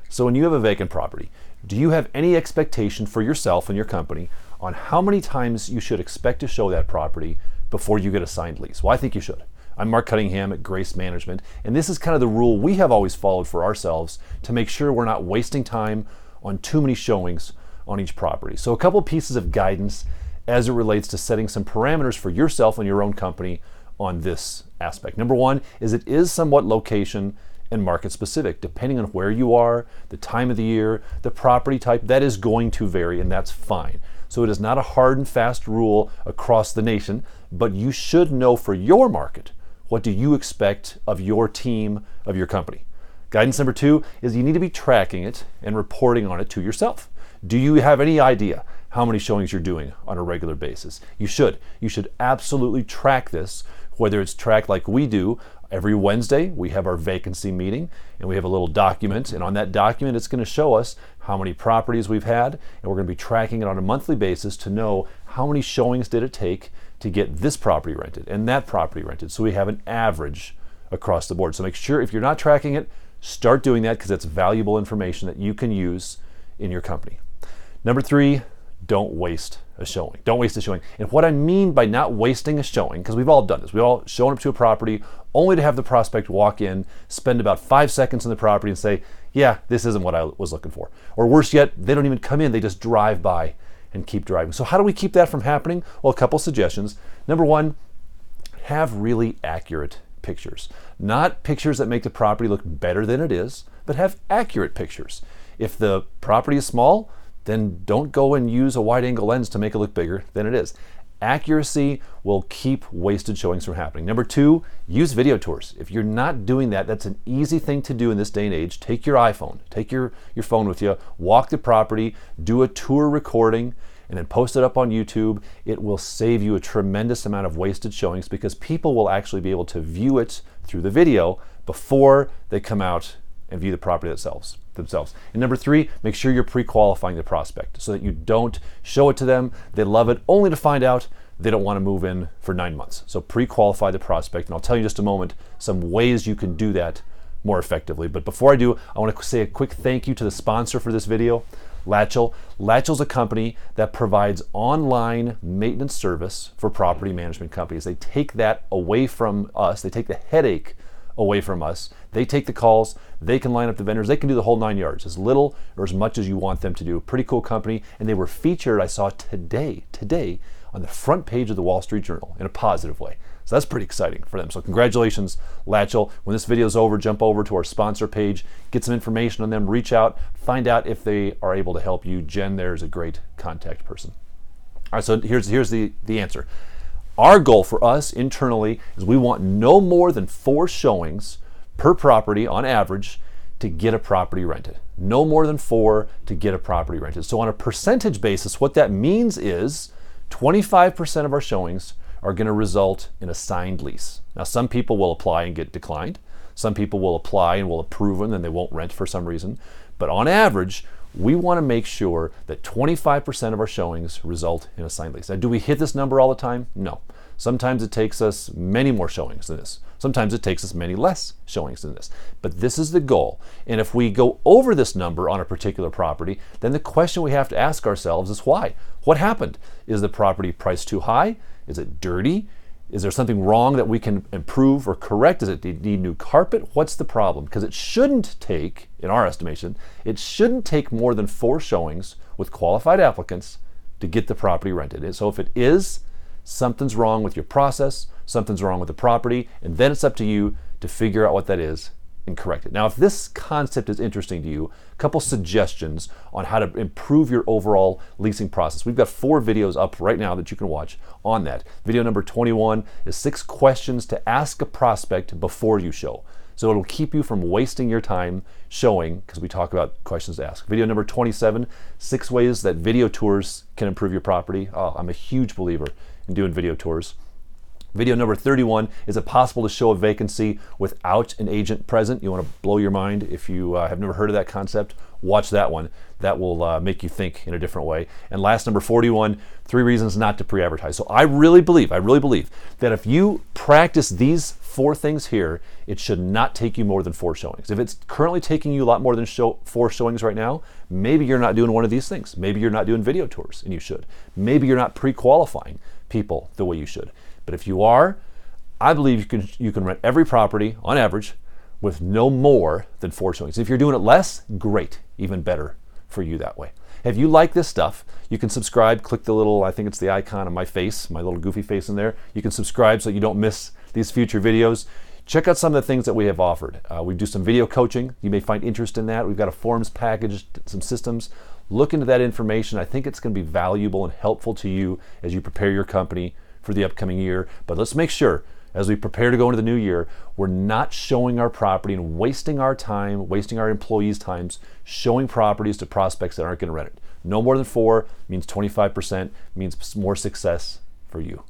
So when you have a vacant property, do you have any expectation for yourself and your company on how many times you should expect to show that property before you get a signed lease? Well, I think you should. I'm Marc Cunningham at Grace Management, and this is kind of the rule we have always followed for ourselves to make sure we're not wasting time on too many showings on each property. So a couple pieces of guidance as it relates to setting some parameters for yourself and your own company on this aspect. Number one is it is somewhat location and market specific. Depending on where you are, the time of the year, the property type, that is going to vary, and that's fine. So it is not a hard and fast rule across the nation, but you should know for your market, what do you expect of your team, of your company? Guidance number two is you need to be tracking it and reporting on it to yourself. Do you have any idea how many showings you're doing on a regular basis? You should. You should absolutely track this, whether it's tracked like we do. Every Wednesday, we have our vacancy meeting, and we have a little document, and on that document, it's going to show us how many properties we've had, and we're going to be tracking it on a monthly basis to know how many showings did it take to get this property rented and that property rented. So we have an average across the board. So make sure if you're not tracking it, start doing that, because that's valuable information that you can use in your company. Number three, don't waste a showing. Don't waste a showing. And what I mean by not wasting a showing, because we've all done this, we've all shown up to a property only to have the prospect walk in, spend about 5 seconds on the property and say, yeah, this isn't what I was looking for. Or worse yet, they don't even come in, they just drive by and keep driving. So how do we keep that from happening? Well, a couple suggestions. Number one, have really accurate pictures. Not pictures that make the property look better than it is, but have accurate pictures. If the property is small, then don't go and use a wide angle lens to make it look bigger than it is. Accuracy will keep wasted showings from happening. Number two, use video tours. If you're not doing that, that's an easy thing to do in this day and age. Take your iPhone, take your phone with you, walk the property, do a tour recording, and then post it up on YouTube. It will save you a tremendous amount of wasted showings, because people will actually be able to view it through the video before they come out and view the property themselves. And number three, make sure you're pre-qualifying the prospect so that you don't show it to them, they love it, only to find out they don't want to move in for 9 months. So pre-qualify the prospect, and I'll tell you in just a moment some ways you can do that more effectively. But before I do, I want to say a quick thank you to the sponsor for this video, Latchel. Latchel's a company that provides online maintenance service for property management companies. They take that away from us. They take the headache away from us. They take the calls, they can line up the vendors, they can do the whole 9 yards, as little or as much as you want them to do. Pretty cool company, and they were featured, I saw today, on the front page of the Wall Street Journal in a positive way. So that's pretty exciting for them. So congratulations, Latchel. When this video is over, jump over to our sponsor page, get some information on them, reach out, find out if they are able to help you. Jen there is a great contact person. All right, so here's the answer. Our goal for us internally is we want no more than 4 showings per property on average to get a property rented. No more than 4 to get a property rented. So on a percentage basis, what that means is 25% of our showings are going to result in a signed lease. Now, some people will apply and get declined. Some people will apply and will approve them and they won't rent for some reason. But on average, we want to make sure that 25% of our showings result in a signed lease. Now, do we hit this number all the time? No. Sometimes it takes us many more showings than this. Sometimes it takes us many less showings than this. But this is the goal. And if we go over this number on a particular property, then the question we have to ask ourselves is why? What happened? Is the property priced too high? Is it dirty? Is there something wrong that we can improve or correct? Does it need new carpet? What's the problem? Because it shouldn't take, in our estimation, it shouldn't take more than 4 showings with qualified applicants to get the property rented. And so if it is, something's wrong with your process, something's wrong with the property, and then it's up to you to figure out what that is and correct it. Now, if this concept is interesting to you, a couple suggestions on how to improve your overall leasing process. We've got 4 videos up right now that you can watch on that. Video number 21 is 6 questions to ask a prospect before you show. So it'll keep you from wasting your time showing, because we talk about questions to ask. Video number 27, 6 ways that video tours can improve your property. Oh, I'm a huge believer in doing video tours. Video number 31, is it possible to show a vacancy without an agent present? You want to blow your mind if you have never heard of that concept. Watch that one. That will make you think in a different way. And last, number 41, 3 reasons not to pre-advertise. So I really believe that if you practice these 4 things here, it should not take you more than 4 showings. If it's currently taking you a lot more than 4 showings right now, maybe you're not doing one of these things. Maybe you're not doing video tours, and you should. Maybe you're not pre-qualifying people the way you should. But if you are, I believe you can rent every property on average with no more than 4 showings. If you're doing it less, great, even better for you that way. If you like this stuff, you can subscribe. Click the little, I think it's the icon of my face, my little goofy face in there. You can subscribe so you don't miss these future videos. Check out some of the things that we have offered. We do some video coaching. You may find interest in that. We've got a forms package, some systems. Look into that information. I think it's going to be valuable and helpful to you as you prepare your company for the upcoming year. But let's make sure, as we prepare to go into the new year, we're not showing our property and wasting our time, wasting our employees' times, showing properties to prospects that aren't going to rent it. No more than 4 means 25%, means more success for you.